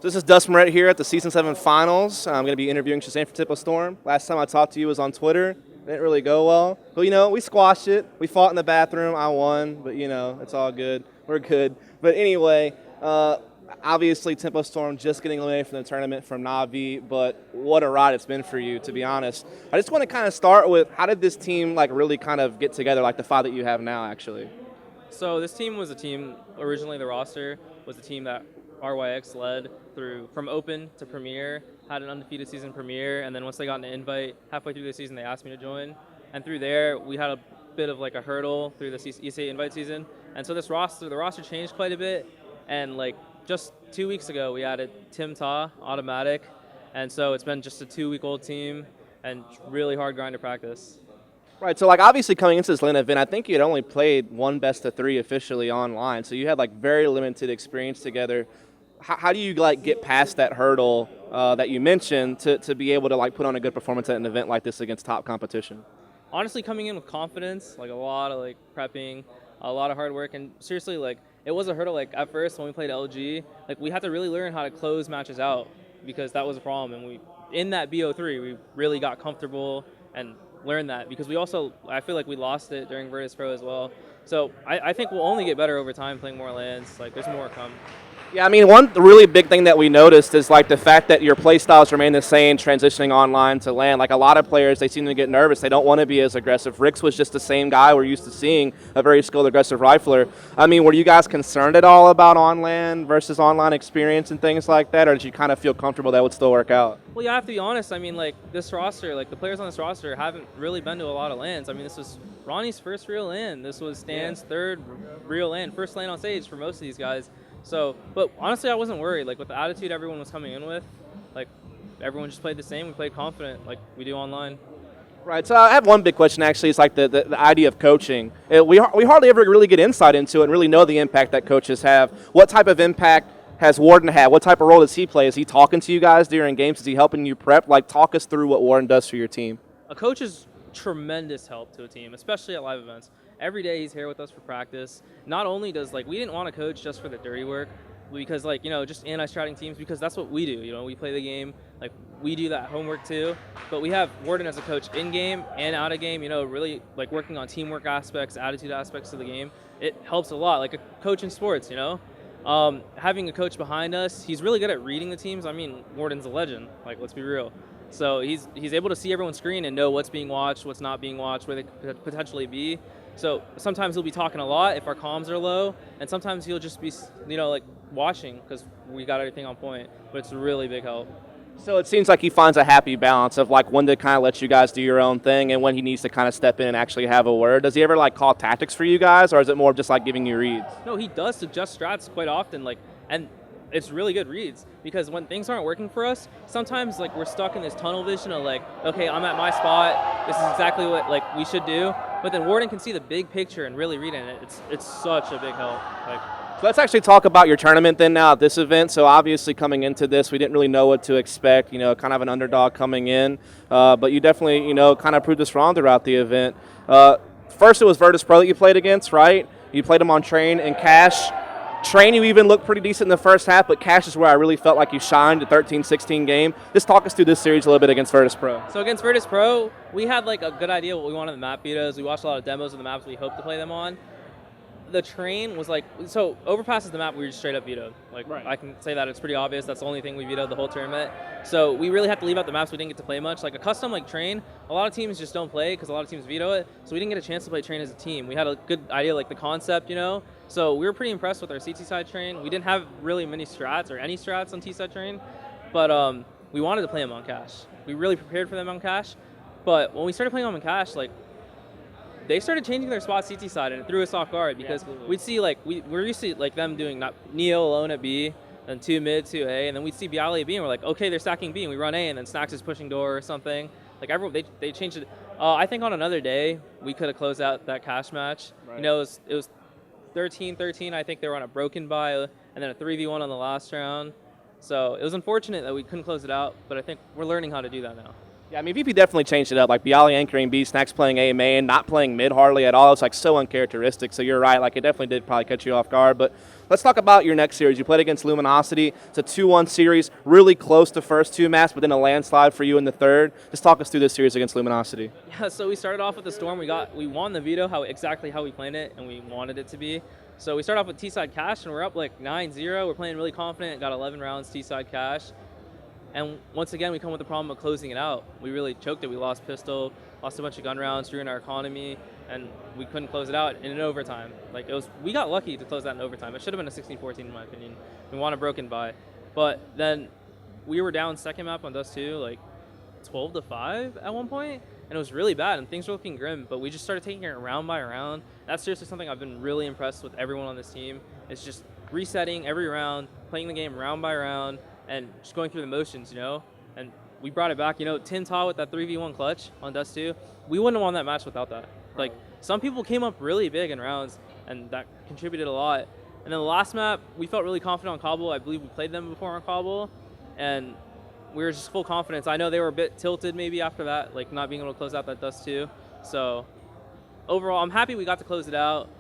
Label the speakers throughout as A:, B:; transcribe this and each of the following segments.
A: So this is Dustin right here at the Season 7 Finals. I'm going to be interviewing ShahZaM for Tempo Storm. Last time I talked to you was on Twitter. It didn't really go well. But, we squashed it. We fought in the bathroom. I won. But, it's all good. We're good. But anyway, obviously Tempo Storm just getting eliminated from the tournament from Na'Vi. But what a ride it's been for you, to be honest. I just want to kind of start with, how did this team really kind of get together, like the five that you have now, actually?
B: So this team was a team, originally the roster was a team that RYX led through from Open to Premier, had an undefeated season Premier, and then once they got an invite, halfway through the season they asked me to join. And through there, we had a bit of a hurdle through the ESA invite season. And so the roster changed quite a bit. And just 2 weeks ago, we added Tim Ta, automatic. And so it's been just a 2-week-old team and really hard grind to practice.
A: Right, so obviously coming into this LAN event, I think you had only played one best of 3 officially online, so you had very limited experience together. How do you get past that hurdle that you mentioned to be able to put on a good performance at an event like this against top competition?
B: Honestly, coming in with confidence, a lot of prepping, a lot of hard work, and seriously, it was a hurdle. At first when we played LG, we had to really learn how to close matches out because that was a problem. And in that BO3, we really got comfortable and learned that because I feel like we lost it during Virtus Pro as well. So I think we'll only get better over time playing more LANs. There's more to come.
A: Yeah, I mean, one really big thing that we noticed is the fact that your play styles remain the same transitioning online to LAN. A lot of players, they seem to get nervous. They don't want to be as aggressive. Rix was just the same guy we're used to seeing, a very skilled, aggressive rifler. I mean, were you guys concerned at all about on-LAN versus online experience and things like that, or did you kind of feel comfortable that would still work out?
B: Well, yeah, I have to be honest. I mean, this roster, the players on this roster haven't really been to a lot of LANs. I mean, this was Ronnie's first real LAN. This was Stan's third real LAN, first LAN on stage for most of these guys. So, but honestly, I wasn't worried. With the attitude everyone was coming in with, everyone just played the same. We played confident, like we do online.
A: Right. So I have one big question. Actually, it's the idea of coaching. We hardly ever really get insight into it and really know the impact that coaches have. What type of impact has Warden had? What type of role does he play? Is he talking to you guys during games? Is he helping you prep? Talk us through what Warden does for your team.
B: A coach is tremendous help to a team, especially at live events. Every day he's here with us for practice. Not only does we didn't want a coach just for the dirty work, because just anti-stratting teams, because that's what we do. We play the game, we do that homework too. But we have Warden as a coach in game and out of game. Really working on teamwork aspects, attitude aspects of the game. It helps a lot. Like a coach in sports, having a coach behind us, he's really good at reading the teams. I mean, Warden's a legend. Let's be real. So he's able to see everyone's screen and know what's being watched, what's not being watched, where they could potentially be. So sometimes he'll be talking a lot if our comms are low, and sometimes he'll just be, watching because we got everything on point. But it's a really big help.
A: So it seems like he finds a happy balance of when to kind of let you guys do your own thing and when he needs to kind of step in and actually have a word. Does he ever call tactics for you guys, or is it more just giving you reads?
B: No, he does suggest strats quite often, and it's really good reads because when things aren't working for us, sometimes we're stuck in this tunnel vision of okay, I'm at my spot. This is exactly what we should do. But then Warden can see the big picture and really read it. It's such a big help.
A: So let's actually talk about your tournament then now at this event. So obviously coming into this, we didn't really know what to expect, kind of an underdog coming in. But you definitely, kind of proved us wrong throughout the event. First it was Virtus Pro that you played against, right? You played them on Train and Cash. Train, you even looked pretty decent in the first half, but Cash is where I really felt like you shined, the 13-16 game. Just talk us through this series a little bit against Virtus Pro.
B: So against Virtus Pro, we had a good idea what we wanted the map betas. We watched a lot of demos of the maps we hoped to play them on. The Train was so Overpass is the map we just straight up vetoed.
A: Right.
B: I can say that it's pretty obvious. That's the only thing we vetoed the whole tournament. So we really had to leave out the maps we didn't get to play much. A custom Train, a lot of teams just don't play because a lot of teams veto it. So we didn't get a chance to play Train as a team. We had a good idea, the concept, So we were pretty impressed with our CT side Train. We didn't have really many strats or any strats on T side Train, but we wanted to play them on Cash. We really prepared for them on Cash. But when we started playing them on Cash, they started changing their spot CT side, and it threw us off guard because we'd see we're used to them doing Neo alone at B, then 2 mid, 2 A, and then we'd see Bialy at B, and we're okay, they're stacking B, and we run A, and then Snacks is pushing door or something. Everyone, they changed it. I think on another day we could have closed out that Cash match. Right. It was 13-13. I think they were on a broken buy, and then a 3v1 on the last round. So it was unfortunate that we couldn't close it out, but I think we're learning how to do that now.
A: Yeah, I mean, VP definitely changed it up. Like Bialy anchoring B, Snacks playing A main, not playing mid hardly at all. It's like so uncharacteristic. So you're right. Like it definitely did probably catch you off guard. But let's talk about your next series. You played against Luminosity. It's a 2-1 series, really close to first two maps, but then a landslide for you in the third. Just talk us through this series against Luminosity.
B: Yeah, so we started off with the Storm. We won the veto exactly how we planned it and we wanted it to be. So we started off with T-side cash and we're up like 9-0. We're playing really confident. Got 11 rounds T-side cash. And once again, we come with the problem of closing it out. We really choked it. We lost pistol, lost a bunch of gun rounds, ruined our economy, and we couldn't close it out in an overtime. Like we got lucky to close that in overtime. It should have been a 16-14 in my opinion. We won a broken bye, but then we were down second map on Dust 2, like 12-5 at one point, and it was really bad. And things were looking grim. But we just started taking it round by round. That's seriously something I've been really impressed with everyone on this team. It's just resetting every round, playing the game round by round, and just going through the motions, and we brought it back, Tin Taw with that 3v1 clutch on Dust 2. We wouldn't have won that match without that. Like, some people came up really big in rounds, and that contributed a lot. And then the last map, we felt really confident on Cobble. I believe we played them before on Cobble, and we were just full confidence. I know they were a bit tilted maybe after that, like not being able to close out that Dust 2. So overall, I'm happy we got to close it out,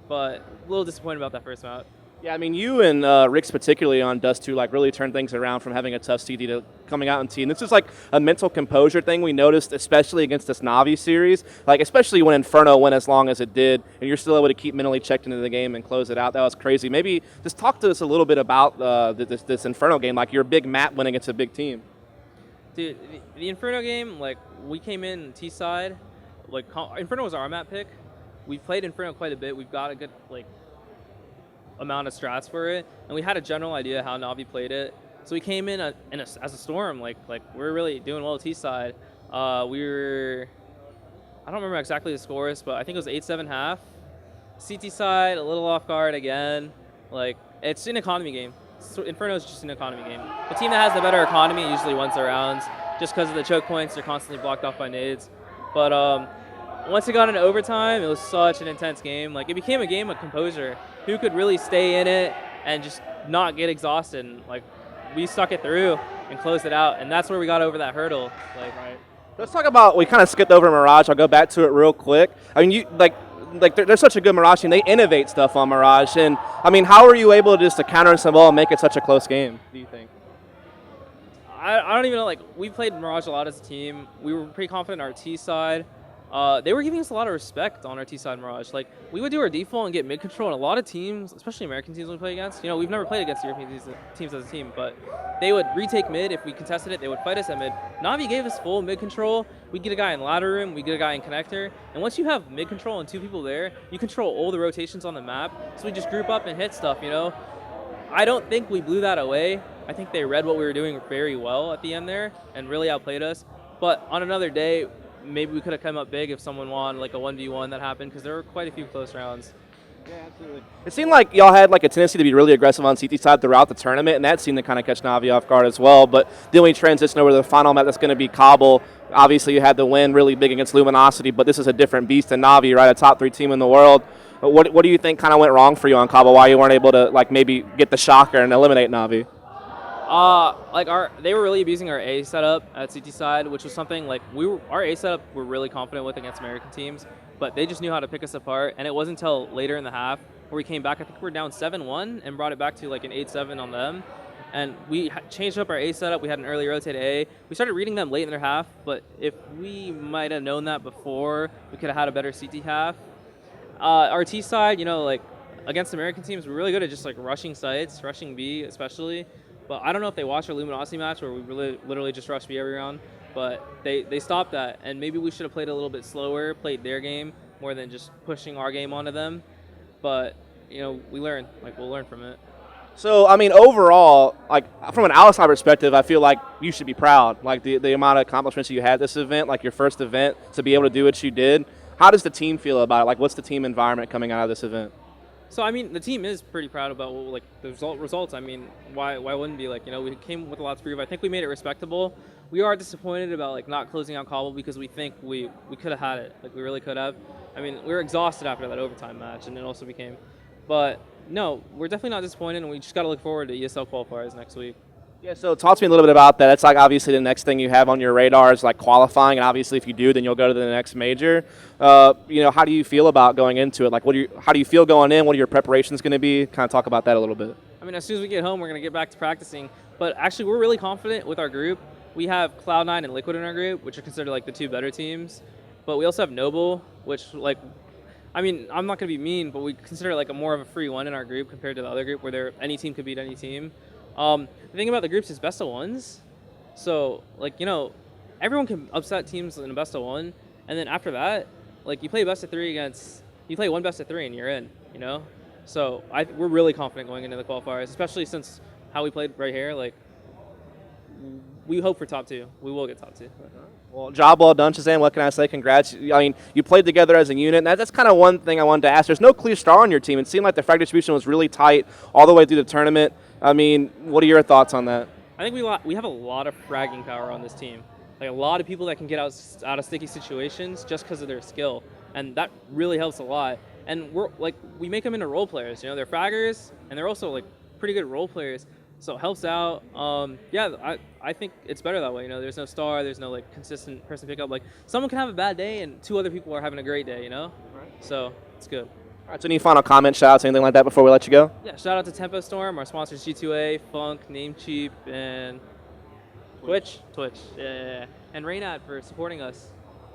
B: but a little disappointed about that first map.
A: Yeah, I mean, you and Rick's particularly on Dust 2 like really turned things around from having a tough CD to coming out in T. And this is like a mental composure thing we noticed, especially against this Navi series. Like, especially when Inferno went as long as it did, and you're still able to keep mentally checked into the game and close it out. That was crazy. Maybe just talk to us a little bit about this Inferno game, like your big map win against a big team.
B: Dude, the Inferno game, like, we came in T-side. Like, Inferno was our map pick. We've played Inferno quite a bit. We've got a good, like, amount of strats for it, and we had a general idea how Navi played it. So we came in as a Storm, like we're really doing well T-side. We were, I don't remember exactly the scores, but I think it was 8-7 half. CT side, a little off guard again. Like, it's an economy game. So Inferno is just an economy game. The team that has the better economy usually wins their rounds, just because of the choke points. They're constantly blocked off by nades. But once it got into overtime, it was such an intense game. Like, it became a game of composure. Who could really stay in it and just not get exhausted? And, like, we stuck it through and closed it out, and that's where we got over that hurdle. Like, right.
A: Let's talk about, we kind of skipped over Mirage. I'll go back to it real quick. I mean, they're such a good Mirage team. They innovate stuff on Mirage. And, I mean, how were you able to counter some ball and make it such a close game, do you think?
B: I don't even know. Like, we played Mirage a lot as a team. We were pretty confident in our T side. They were giving us a lot of respect on our T-side Mirage. Like, we would do our default and get mid control, and a lot of teams, especially American teams we play against, we've never played against European teams as a team, but they would retake mid. If we contested it, they would fight us at mid. Navi gave us full mid control. We'd get a guy in ladder room, we'd get a guy in connector, and once you have mid control and two people there, you control all the rotations on the map, so we just group up and hit stuff, I don't think we blew that away. I think they read what we were doing very well at the end there and really outplayed us. But on another day, maybe we could have come up big if someone won like a 1v1 that happened, because there were quite a few close rounds.
A: Yeah, absolutely. It seemed like y'all had like a tendency to be really aggressive on CT side throughout the tournament, and that seemed to kind of catch Navi off guard as well. But then we transition over to the final map that's going to be Cobble. Obviously, you had the win really big against Luminosity, but this is a different beast than Navi, right? A top 3 team in the world. What do you think kind of went wrong for you on Cobble? Why you weren't able to like maybe get the shocker and eliminate Navi?
B: They were really abusing our A setup at CT side, which was something like our A setup we're really confident with against American teams, but they just knew how to pick us apart. And it wasn't until later in the half where we came back. I think we were down 7-1 and brought it back to like an 8-7 on them. And we changed up our A setup. We had an early rotated A. We started reading them late in their half, but if we might have known that before, we could have had a better CT half. Our T side, like against American teams, we're really good at just like rushing sites, rushing B especially. But I don't know if they watched our Luminosity match where we really literally just rushed B every round, but they stopped that. And maybe we should have played a little bit slower, played their game more than just pushing our game onto them. But, we learned. Like, we'll learn from it.
A: So, I mean, overall, like, from an outside perspective, I feel like you should be proud. Like, the amount of accomplishments you had this event, like your first event, to be able to do what you did. How does the team feel about it? Like, what's the team environment coming out of this event?
B: So, I mean, the team is pretty proud about the results. I mean, why wouldn't be? Like, we came with a lot to prove. I think we made it respectable. We are disappointed about not closing out Cobble because we think we could have had it. Like, we really could have. I mean, we were exhausted after that overtime match, and it also became. But no, we're definitely not disappointed, and we just got to look forward to ESL qualifiers next week.
A: Yeah, so talk to me a little bit about that. That's like obviously the next thing you have on your radar is like qualifying, and obviously if you do, then you'll go to the next major. How do you feel about going into it? Like, how do you feel going in? What are your preparations going to be? Kind of talk about that a little bit.
B: I mean, as soon as we get home, we're going to get back to practicing. But actually, we're really confident with our group. We have Cloud9 and Liquid in our group, which are considered like the two better teams. But we also have Noble, which I mean, I'm not going to be mean, but we consider it like a more of a free one in our group compared to the other group where any team could beat any team. The thing about the groups is best of ones. So, everyone can upset teams in a best of one. And then after that, you play best of three you play one best of three and you're in, So we're really confident going into the qualifiers, especially since how we played right here. We hope for top two. We will get top two.
A: Well, job well done, ShahZaM. What can I say? Congrats. I mean, you played together as a unit, and that's kind of one thing I wanted to ask. There's no clear star on your team. It seemed like the frag distribution was really tight all the way through the tournament. I mean, what are your thoughts on that?
B: I think we have a lot of fragging power on this team. A lot of people that can get out of sticky situations just because of their skill, and that really helps a lot. And we make them into role players. They're fraggers, and they're also pretty good role players. So it helps out. I think it's better that way. There's no star, there's no consistent person pickup. Someone can have a bad day, and two other people are having a great day. Right. So it's good.
A: All right, so any final comments, shout outs, anything like that before we let you go?
B: Yeah, shout out to Tempo Storm, our sponsors G2A, Funk, Namecheap, and Twitch. Yeah. And Raynad for supporting us.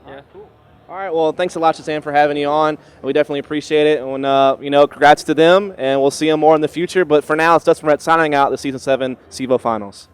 B: Yeah.
A: Cool. All right, well, thanks a lot, ShahZaM, for having you on. We definitely appreciate it. And, congrats to them, and we'll see them more in the future. But for now, it's Dustin Brett signing out the Season 7 CEVO Finals.